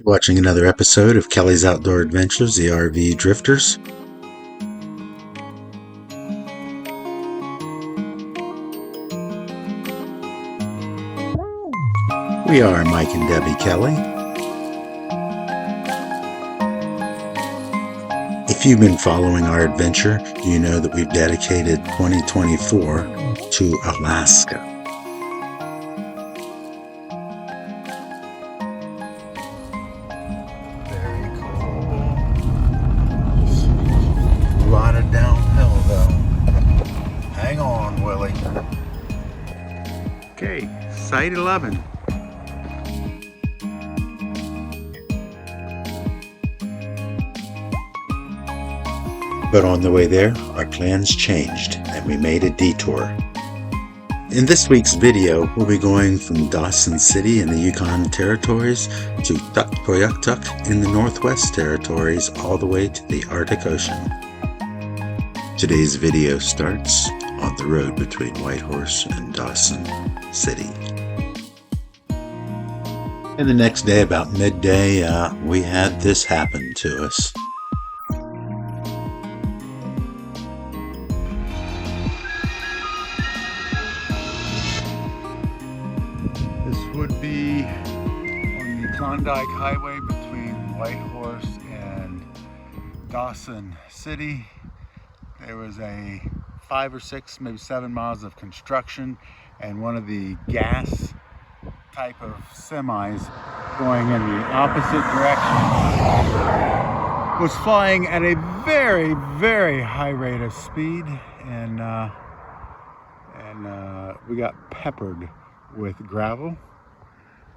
Watching another episode of Kelly's Outdoor Adventures, the RV Drifters. We are Mike and Debbie Kelly. If you've been following our adventure, you know that we've dedicated 2024 to Alaska. Very cool. A lot of downhill though. Hang on, Willie. Okay, Site 11. But on the way there, our plans changed and we made a detour. In this week's video, we'll be going from Dawson City in the Yukon Territories to Tuktoyaktuk in the Northwest Territories, all the way to the Arctic Ocean. Today's video starts on the road between Whitehorse and Dawson City. And the next day, about midday, we had this happen to us. Would be on the Klondike Highway between Whitehorse and Dawson City. There was a 5 or 6, maybe 7 miles of construction, and one of the gas type of semis going in the opposite direction was flying at a very, very high rate of speed, and we got peppered with gravel.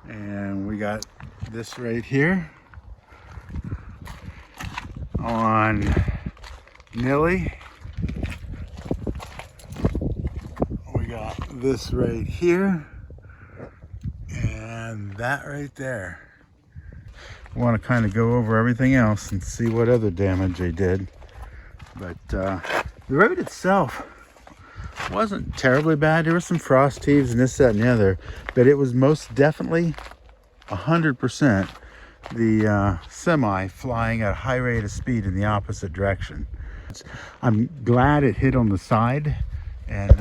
And we got this right here on Nilly. We got this right here and that right there. I want to kind of go over everything else and see what other damage they did. But the road itself wasn't terribly bad. There were some frost heaves and this, that, and the other, but it was most definitely 100% the semi flying at a high rate of speed in the opposite direction. I'm glad it hit on the side and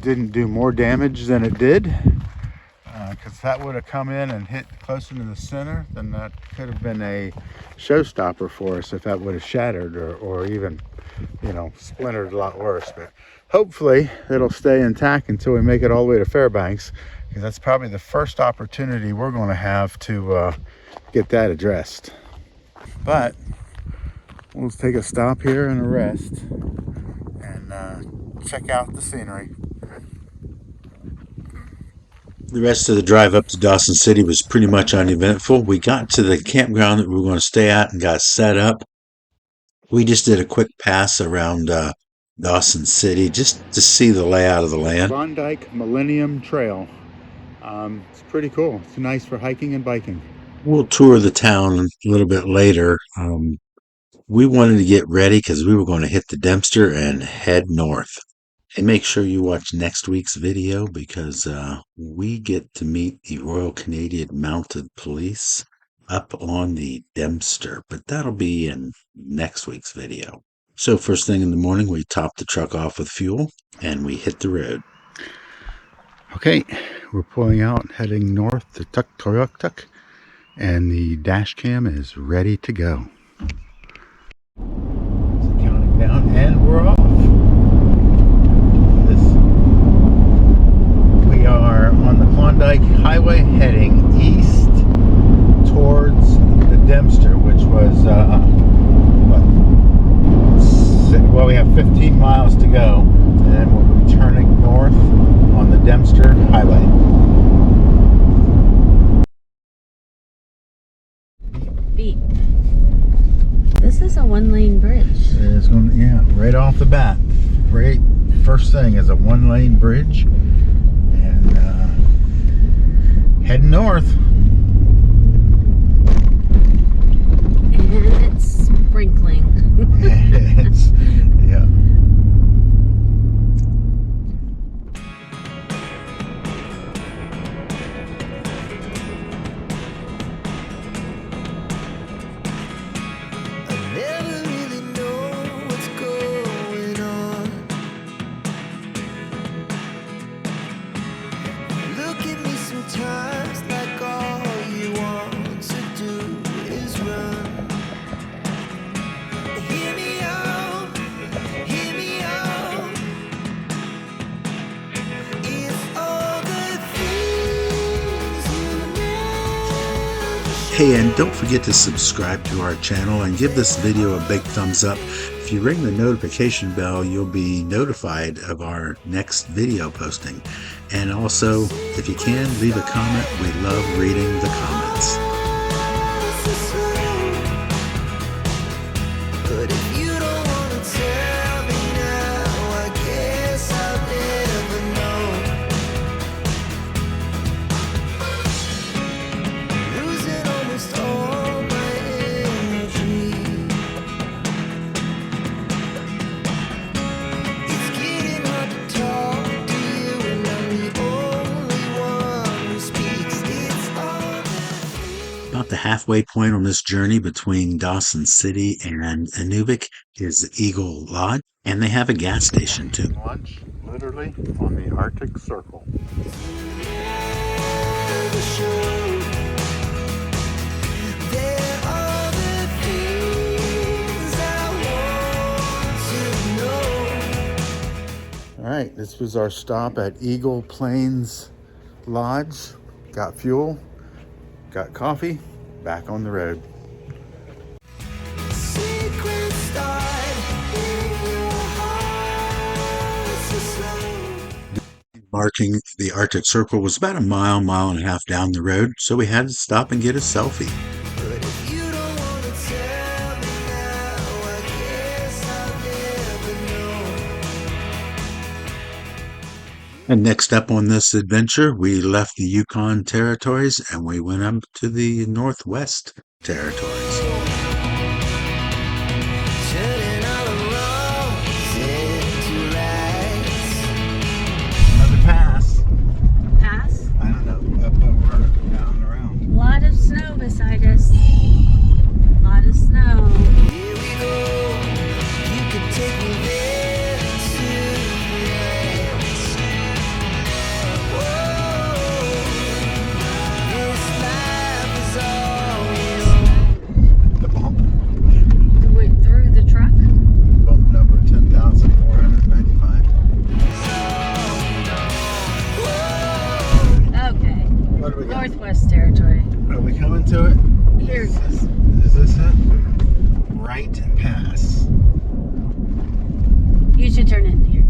didn't do more damage than it did, because if that would have come in and hit closer to the center, then that could have been a showstopper for us if that would have shattered or even, you know, splintered a lot worse. But hopefully it'll stay intact until we make it all the way to Fairbanks, because that's probably the first opportunity we're going to have to get that addressed. But we'll take a stop here and a rest and check out the scenery. The rest of the drive up to Dawson City was pretty much uneventful. We got to the campground that we were going to stay at and got set up. We just did a quick pass around Dawson City just to see the layout of the land. Klondike Millennium Trail. It's pretty cool. It's nice for hiking and biking. We'll tour the town a little bit later. We wanted to get ready because we were going to hit the Dempster and head north. And make sure you watch next week's video, because we get to meet the Royal Canadian Mounted Police up on the Dempster, but that'll be in next week's video. So first thing in the morning, we top the truck off with fuel and we hit the road. Okay, we're pulling out, heading north to Tuktoyaktuk, and the dash cam is ready to go. It's counting down and we're off. We are on the Klondike Highway heading east towards the Dempster, which was well, we have 15 miles to go, and then we'll be turning north on the Dempster Highway. Beep. This is a one-lane bridge. It's going to, yeah, right off the bat. Right, first thing is a one-lane bridge, and heading north. And it's sprinkling. It's, yeah. Hey, and don't forget to subscribe to our channel and give this video a big thumbs up. If you ring the notification bell, you'll be notified of our next video posting. And also, if you can, leave a comment. We love reading the comments. But if you don't wanna tell me now, I guess I'll never know. Losing almost all my energy. It's getting hard to talk to you, and I'm the only one who speaks. It's all About the halfway point on this journey between Dawson City and Inuvik is Eagle Lodge, and they have a gas station too. Lunch, literally, on the Arctic Circle. never show. There are the things I want to know. All right, this was our stop at Eagle Plains Lodge. Got fuel, got coffee, back on the road. Secrets start in your heart so slow. Marking the Arctic Circle was about a mile and a half down the road, so we had to stop and get a selfie. But if you don't wanna tell me now, I guess I'll never know. And next up on this adventure, we left the Yukon Territories and we went up to the Northwest Territories. Turning all the wrongs into rights. Another pass. Pass. I don't know, up, over, down, around. A lot of snow beside us. A lot of snow. Here we go. You can take me there tonight. Whoa, this life is all The bump Through the truck. number 10,495. Okay. What do we got? Northwest Territory. Are we coming to it? Here it is. Is this it? Right pass. You should turn in here.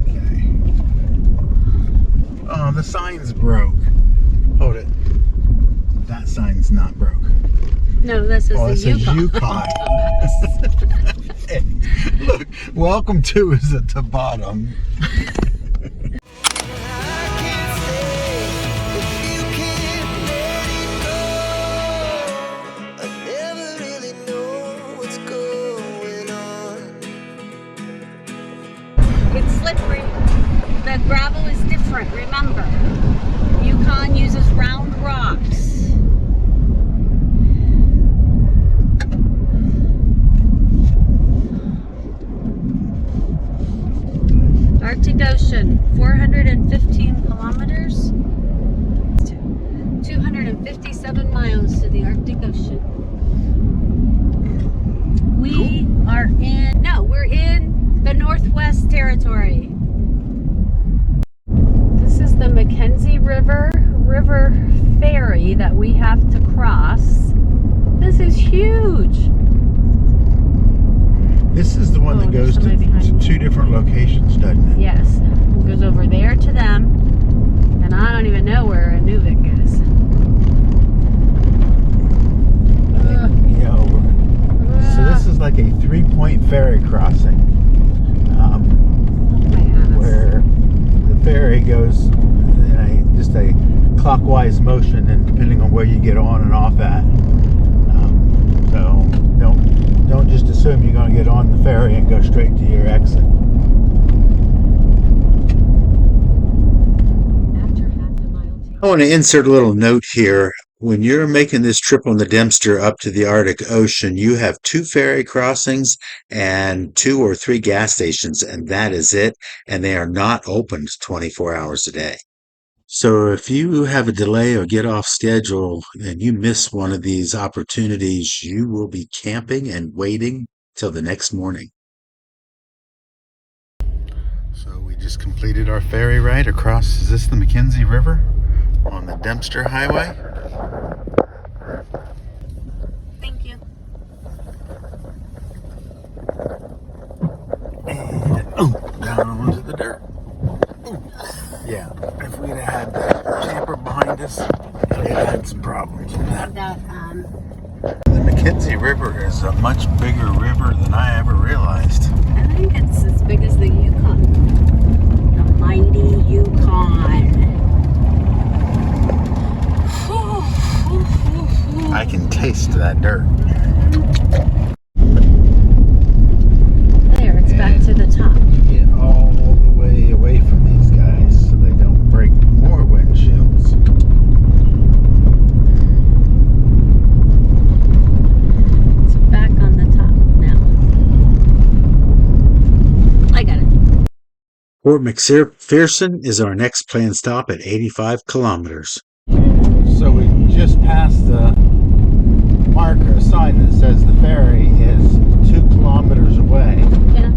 Okay. Oh, the sign's broke. Hold it. That sign's not broke. No, this is Oh, the it says Yukon. Yukon. Hey, look, welcome to is at the bottom. I can't stay if you can't let it go. I never really know what's going on. It's slippery. The gravel is different, remember. Yukon uses round rocks. Arctic Ocean, 415 kilometers. 257 miles to the Arctic Ocean. We're in the Northwest Territory. This is the Mackenzie River ferry that we have to cross. This is huge. This is the one Oh, that there's goes to, somebody behind me. two different locations, doesn't it? Yes, it goes over there to them, and I don't even know where Inuvik is. Yeah. So this is like a 3-point ferry crossing, where the ferry goes in just a clockwise motion, and depending on where you get on and off at. So don't just assume you're going to get on the ferry and go straight to your exit. I want to insert a little note here. When you're making this trip on the Dempster up to the Arctic Ocean, you have 2 ferry crossings and 2 or 3 gas stations, and that is it. And they are not open 24 hours a day. So if you have a delay or get off schedule and you miss one of these opportunities, you will be camping and waiting till the next morning. So we just completed our ferry ride across, is this the Mackenzie River on the Dempster Highway? this. They had some problems with that. That The Mackenzie River is a much bigger river than I ever realized. I think it's as big as the Yukon. The mighty Yukon. I can taste that dirt. There, it's back to the top. You get all the way away from these guys so they don't break more windshields. It's back on the top now. I got it. Fort McPherson is our next planned stop at 85 kilometers. So we just passed the marker sign that says the ferry is 2 kilometers away, Yeah.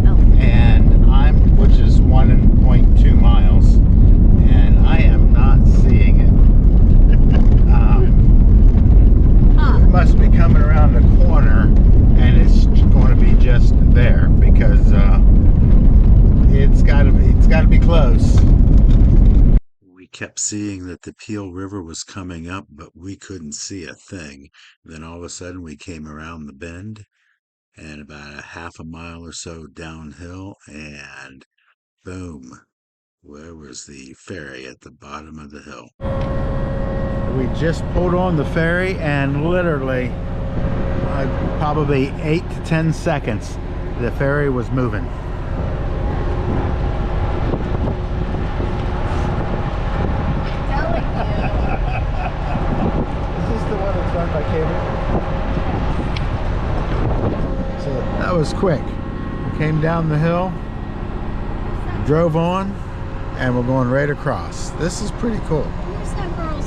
Oh. and which is 1.2 miles, and I am not seeing it. It must be coming around the corner, and it's going to be just there because it's got to be close. We kept seeing that the Peel River was coming up, but we couldn't see a thing. Then all of a sudden we came around the bend and about a half a mile or so downhill, and boom, where was the ferry? At the bottom of the hill. We just pulled on the ferry, and literally probably 8 to 10 seconds the ferry was moving. Is this the one that's run by cable? So that was quick. We came down the hill, drove on, and we're going right across. This is pretty cool. Where's that girl's?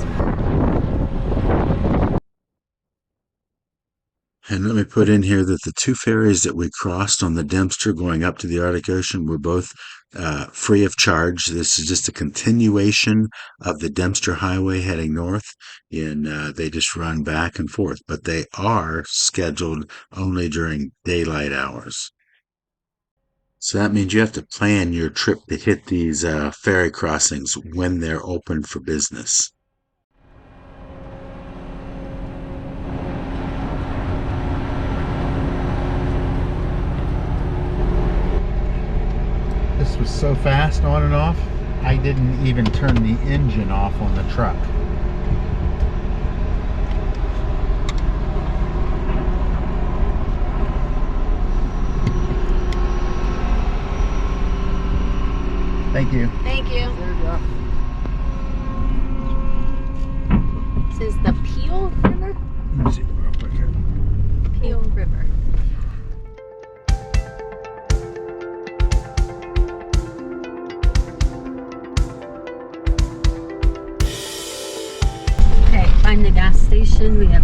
And let me put in here that the two ferries that we crossed on the Dempster going up to the Arctic Ocean were both free of charge. This is just a continuation of the Dempster Highway heading north, and they just run back and forth, but they are scheduled only during daylight hours. So that means you have to plan your trip to hit these ferry crossings when they're open for business. This was so fast on and off, I didn't even turn the engine off on the truck. Thank you. Thank you. There you go. This is the Peel River? Let me see real quick here. Peel River. Okay, find the gas station. We're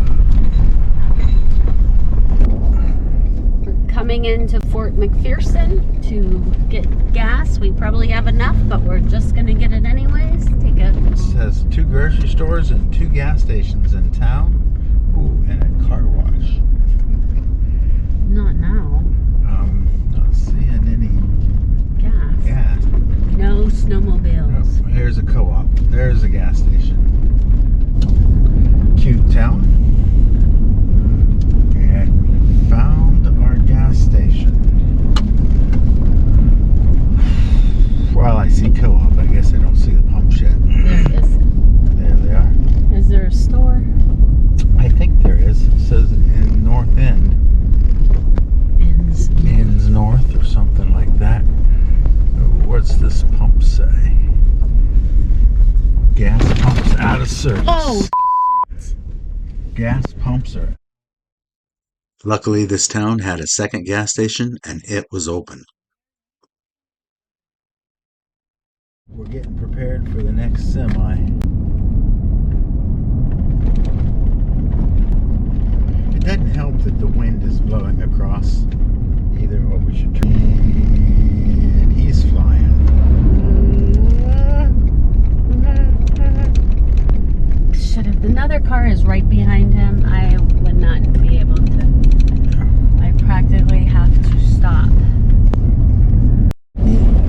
coming into Fort McPherson to get gas. We probably have enough, but we're just gonna get it anyways. Take a It says 2 grocery stores and 2 gas stations in town. Ooh, and a car wash. not now. Not seeing any Gas. gas. No snowmobiles. Nope. Here's a co-op. There's a gas station. Cute town. And we found our gas station. Well, I see co-op. I guess I don't see the pumps yet. There it is. There they are. Is there a store? I think there is. It says in North End. Ends North or something like that. What's this pump say? Gas pumps out of service. Oh, Gas pumps are. Luckily, this town had a second gas station, and it was open. We're getting prepared for the next semi. It doesn't help that the wind is blowing across either, or we should turn. And he's flying. Should have. Another car is right behind him. I would not be able to. I practically have to stop.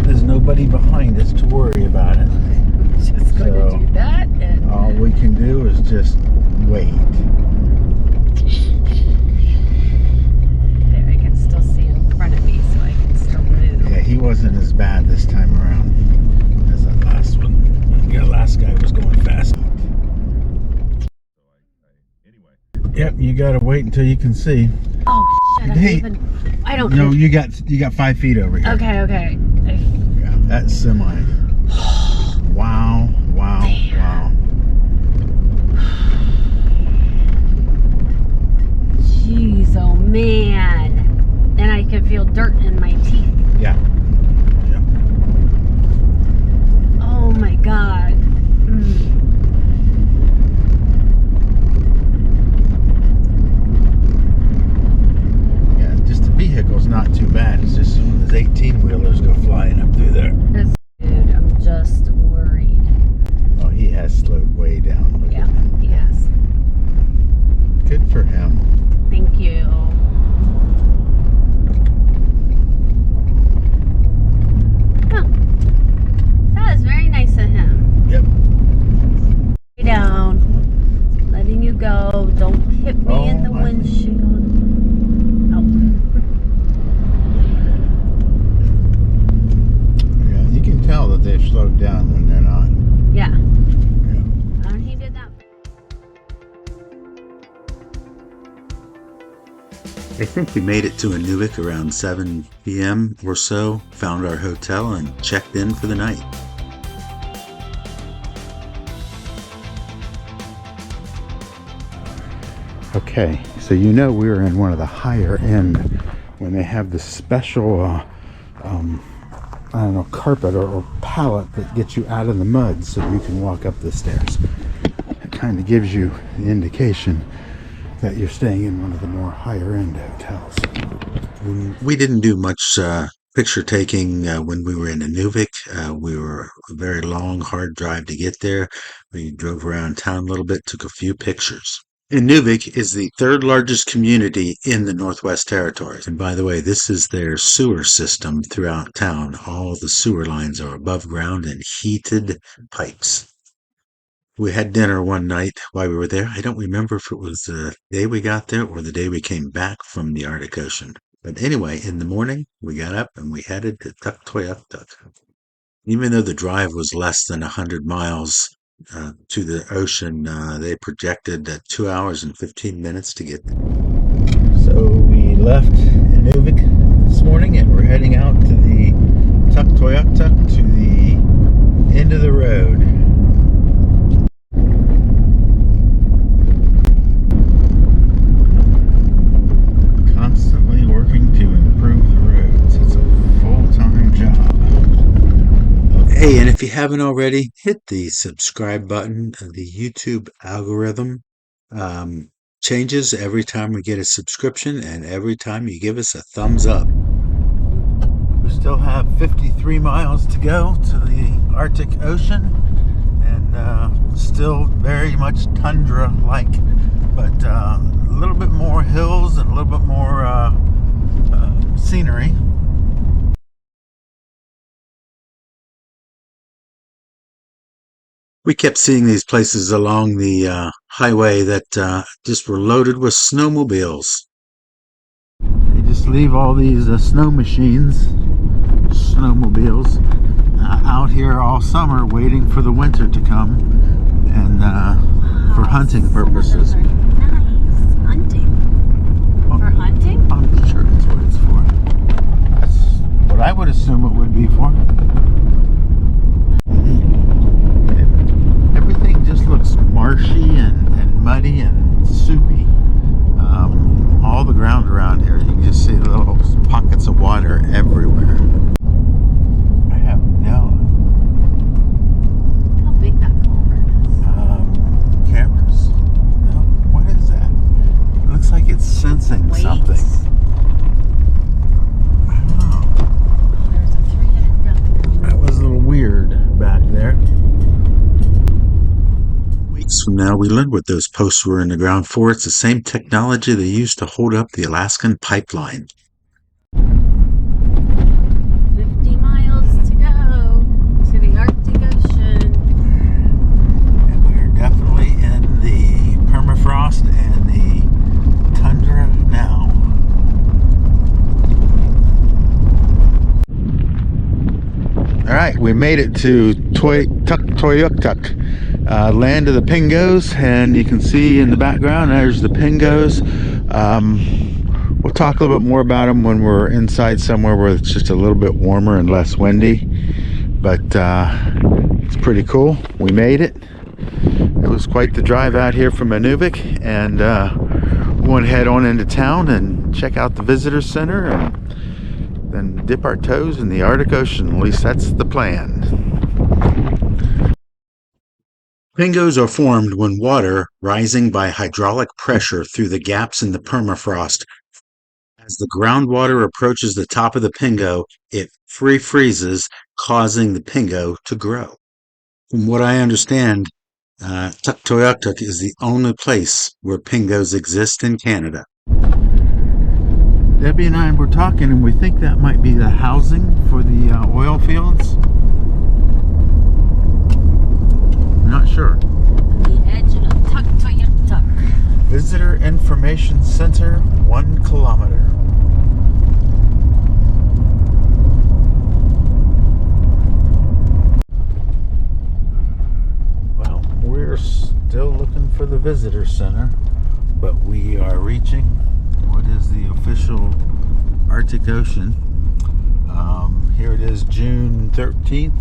There's nobody behind us to worry about it. Just going to So, do that and I'll just wait. There, I can still see in front of me, so I can still move. Yeah, he wasn't as bad this time around as that last one. The last guy was going fast. Yep, you gotta wait until you can see. Oh shit! Hey. I don't. No, you got 5 feet over here. Okay, okay. Yeah, that's semi. Wow, wow, wow. Jeez, oh man. And I can feel dirt in my teeth. Yeah. Yeah. Oh my god. Yeah, just the vehicle's not too bad. It's just when those 18-wheelers go flying up through there. Dude, I'm just worried. Oh, he has slowed way down. Look Yeah, at him. he has. Good for him. Thank you. Oh, that was very nice of him. Yep. Lay down. Letting you go. Don't hit me in the Oh, windshield. Oh. Yeah, you can tell that they've slowed down when they're not. Yeah. Yeah. He did that. I think we made it to Inuvik around 7 p.m. or so, found our hotel, and checked in for the night. Okay, so you know we were in one of the higher end when they have the special, I don't know, carpet or pallet that gets you out of the mud so you can walk up the stairs. It kind of gives you the indication that you're staying in one of the more higher end hotels. We didn't do much picture taking when we were in Inuvik. We were a very long, hard drive to get there. We drove around town a little bit, took a few pictures. Inuvik is the third largest community in the Northwest Territories. And by the way, this is their sewer system throughout town. All the sewer lines are above ground and heated pipes. We had dinner one night while we were there. I don't remember if it was the day we got there or the day we came back from the Arctic Ocean. But anyway, in the morning, we got up and we headed to Tuktoyaktuk. Even though the drive was less than 100 miles to the ocean, they projected 2 hours and 15 minutes to get there. So we left Inuvik this morning and we're heading out to the Tuktoyaktuk, to the end of the road. Constantly working to improve the roads. It's a full-time job. Hey, and if you haven't already, hit the subscribe button. The YouTube algorithm changes every time we get a subscription and every time you give us a thumbs up. We still have 53 miles to go to the Arctic Ocean, and still very much tundra-like, but a little bit more hills and a little bit more scenery. We kept seeing these places along the highway that just were loaded with snowmobiles. They just leave all these snow machines, snowmobiles, out here all summer waiting for the winter to come, and for hunting purposes. Nice. Hunting. For hunting? I'm sure that's what it's for. That's what I would assume it would be for. Everything just looks marshy and muddy and soupy. All the ground around here, you can just see the little pockets of water everywhere. I have no How big that culvert is. cameras. No, what is that? It looks like it's sensing Wait. something. I don't know. There's a three-headed duck. That was a little weird back there. Weeks from now, we learned what those posts were in the ground for. It's the same technology they used to hold up the Alaskan pipeline. 50 miles to go to the Arctic Ocean. And we're definitely in the we made it to Tuktoyaktuk, land of the Pingos, and you can see in the background there's the Pingos. We'll talk a little bit more about them when we're inside somewhere where it's just a little bit warmer and less windy, but it's pretty cool. We made it. It was quite the drive out here from Inuvik, and we want to head on into town and check out the visitor center and then dip our toes in the Arctic Ocean. At least that's the plan. Pingos are formed when water, rising by hydraulic pressure through the gaps in the permafrost. As the groundwater approaches the top of the Pingo, it freezes, causing the Pingo to grow. From what I understand, Tuktoyaktuk is the only place where Pingos exist in Canada. Debbie and I were talking, and we think that might be the housing for the oil fields. Not sure. The edge of Tuktoyaktuk. Visitor Information Center, 1 kilometer. Well, we're still looking for the visitor center, but we are reaching what is the official Arctic Ocean. Here it is, June 13th,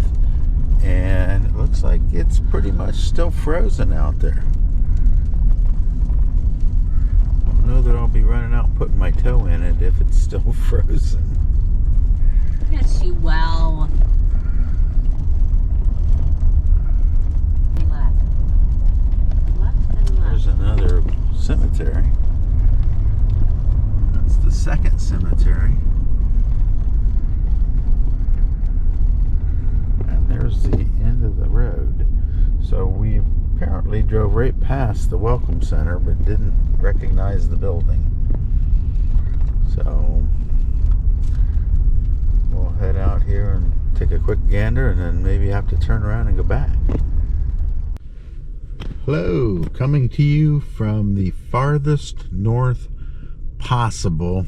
and it looks like it's pretty much still frozen out there. I don't know that I'll be running out and putting my toe in it if it's still frozen. Yes, you will. Left and left. There's another cemetery. That's the second cemetery. And there's the end of the road. So we apparently drove right past the Welcome Center but didn't recognize the building. So we'll head out here and take a quick gander and then maybe have to turn around and go back. Hello, coming to you from the farthest north possible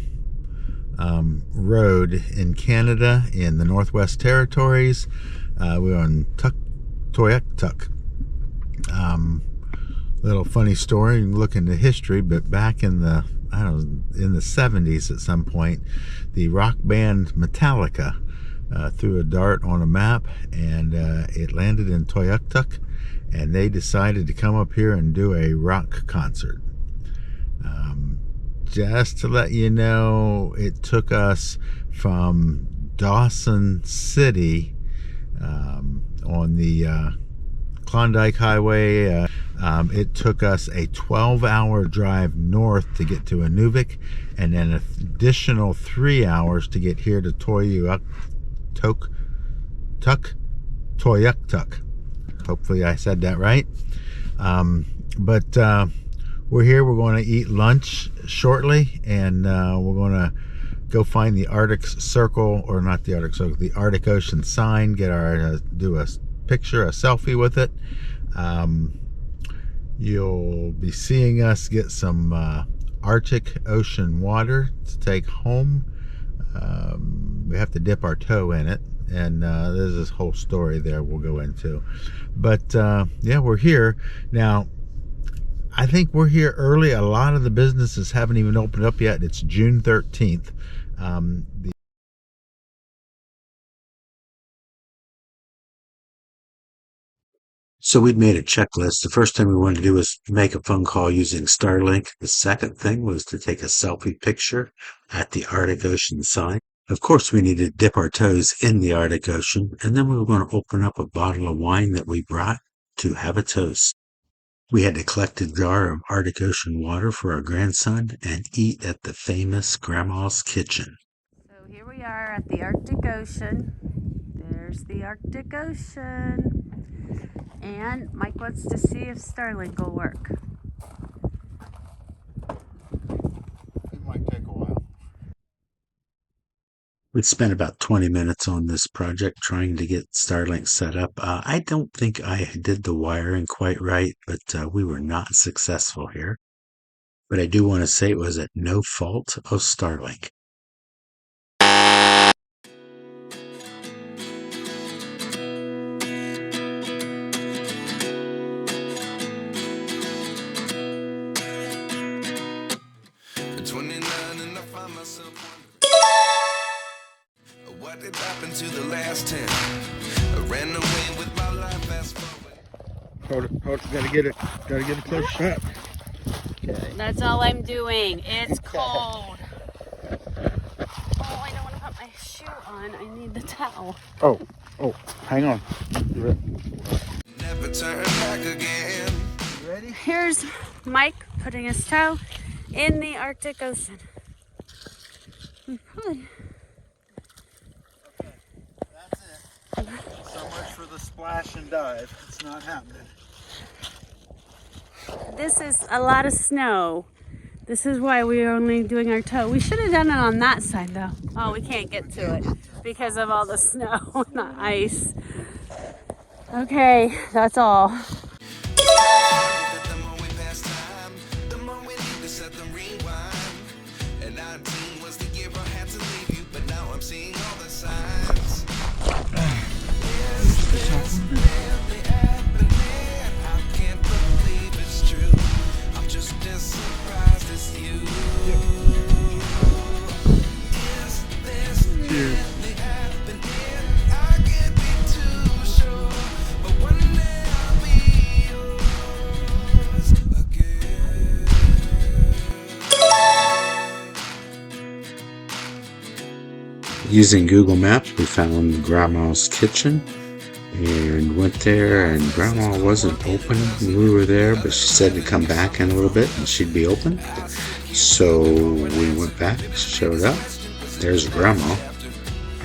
road in Canada in the Northwest Territories. We're on Tuktoyaktuk. Little funny story, you can look into history, but back in the, I don't know, in the 70s at some point, the rock band Metallica threw a dart on a map, and it landed in Tuktoyaktuk, and they decided to come up here and do a rock concert. Just to let you know, it took us from Dawson City on the Klondike Highway. It took us a 12-hour drive north to get to Inuvik, and then an additional 3 hours to get here to Tuktoyaktuk. Hopefully I said that right. But we're here. We're going to eat lunch shortly, and we're going to go find the Arctic Circle, or not the Arctic Circle, the Arctic Ocean sign, get our do a picture, a selfie with it. You'll be seeing us get some Arctic Ocean water to take home. We have to dip our toe in it, and there's this whole story there we'll go into. But yeah, we're here now. I think we're here early. A lot of the businesses haven't even opened up yet. It's June 13th. So we'd made a checklist. The first thing we wanted to do was make a phone call using Starlink. The second thing was to take a selfie picture at the Arctic Ocean sign. Of course, we needed to dip our toes in the Arctic Ocean, and then we were going to open up a bottle of wine that we brought to have a toast. We had to collect a jar of Arctic Ocean water for our grandson and eat at the famous Grandma's Kitchen. So here we are at the Arctic Ocean. There's the Arctic Ocean. And Mike wants to see if Starlink will work. It might take a while. We spent about 20 minutes on this project trying to get Starlink set up. I don't think I did the wiring quite right, but we were not successful here. But I do want to say it was at no fault of Starlink. Oh, gotta get a close shot. Okay. That's all I'm doing. It's cold. Oh, I don't want to put my shoe on. I need the towel. Oh, hang on. Never turn back again. Ready? Here's Mike putting his toe in the Arctic Ocean. Okay, that's it. So much for the splash and dive. It's not happening. This is a lot of snow. This is why we're only doing our toe. We should have done it on that side though. Oh, we can't get to it because of all the snow and the ice. Okay, that's all. The more we pass time, the more we need to set the rewind. And 19 was the year I had to leave you, but now I'm seeing all the signs. Is this really happening? I can't believe it's true. I'm just as surprised as you. Is this really happening? I can't be too sure, but one day I'll be yours again. Using Google Maps, we found Grandma's kitchen and went there, and Grandma wasn't open when we were there, but she said to come back in a little bit and she'd be open. So we went back, showed up, there's Grandma,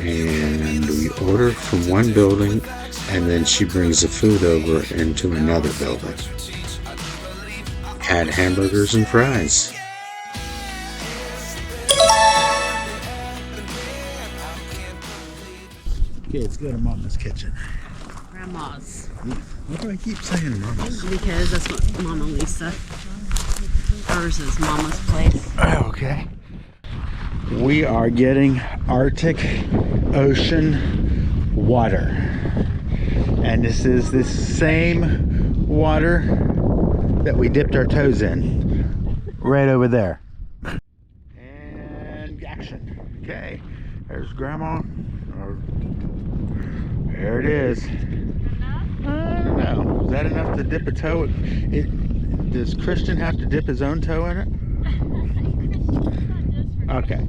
and we order from one building, and then she brings the food over into another building. Had hamburgers and fries. Okay, let's go to Mama's kitchen. Grandma's. Why do I keep saying Mama's? Because that's what Mama Lisa. Hers is Mama's place. Okay. We are getting Arctic Ocean water. And this is the same water that we dipped our toes in. Right over there. And action. Okay. There's Grandma. There it is. I don't know. Is that enough to dip a toe? Does Christian have to dip his own toe in it? Okay.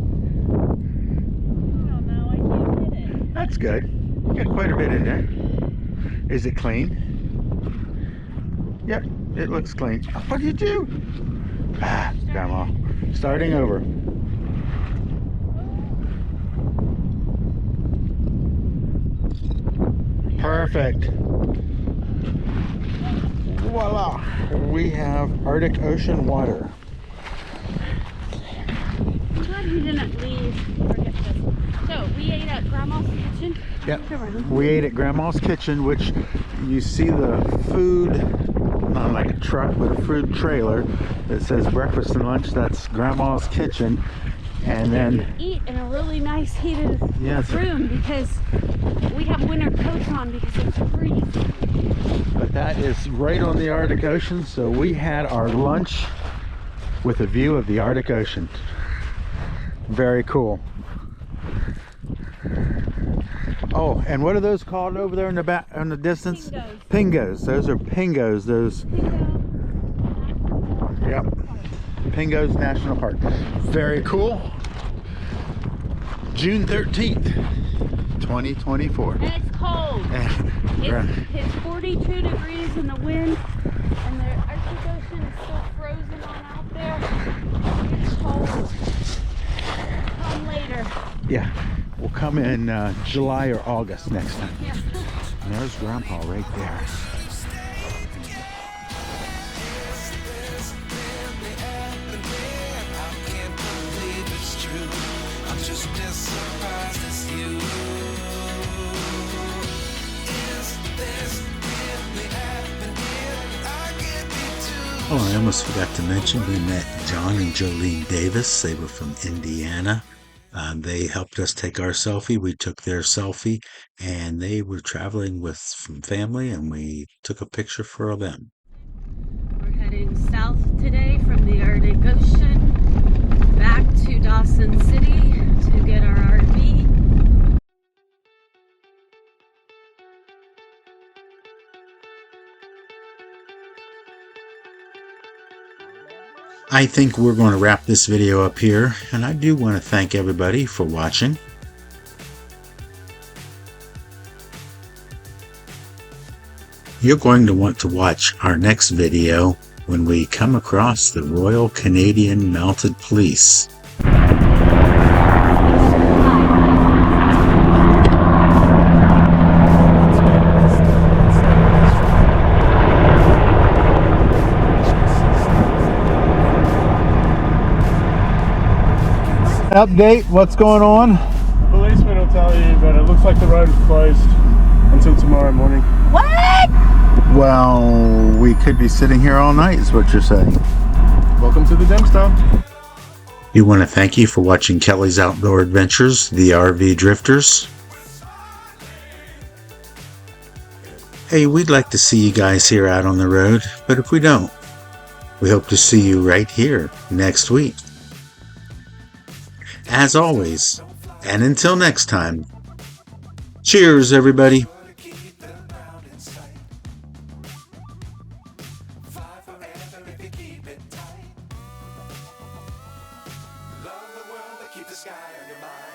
That's good. You got quite a bit in there. Is it clean? Yep, it looks clean. What did you do? Grandma. Starting over. Perfect. Voila. We have Arctic Ocean water. I'm glad we didn't leave. Forget this. So we ate at Grandma's kitchen. Yep. We ate at Grandma's kitchen, which you see the food, not like a truck, but a food trailer that says breakfast and lunch. That's Grandma's kitchen. And then eat in a really nice heated Yes. room because we have winter coats on because it's freezing. But that is right on the Arctic Ocean, so we had our lunch with a view of the Arctic Ocean. Very cool. Oh, and what are those called over there in the back, in the distance? Pingos. Pingos. Those are pingos. Those. Yep. Pingos National Park. Very cool. June 13th, 2024. And it's cold. It's 42 degrees in the wind, and the Arctic Ocean is still frozen on out there. It's cold. Come later. Yeah, we'll come in July or August next time. Yeah. And there's Grandpa right there. Oh, I almost forgot to mention we met John and Jolene Davis. They were from Indiana. They helped us take our selfie. We took their selfie, and they were traveling with some family, and we took a picture for them. We're heading south today from the Arctic Ocean back to Dawson City to get our RV. I think we're going to wrap this video up here, and I do want to thank everybody for watching. You're going to want to watch our next video when we come across the Royal Canadian Mounted Police. Update, what's going on? The policeman will tell you, but it looks like the road is closed until tomorrow morning. What? Well, we could be sitting here all night is what you're saying. Welcome to the Dempster. We want to thank you for watching Kelly's Outdoor Adventures, the RV Drifters. Hey, we'd like to see you guys here out on the road, but if we don't, we hope to see you right here next week. As always, and until next time, cheers, everybody. Keep them round in sight. Fly forever if you keep it tight. Love the world, but keep the sky on your mind.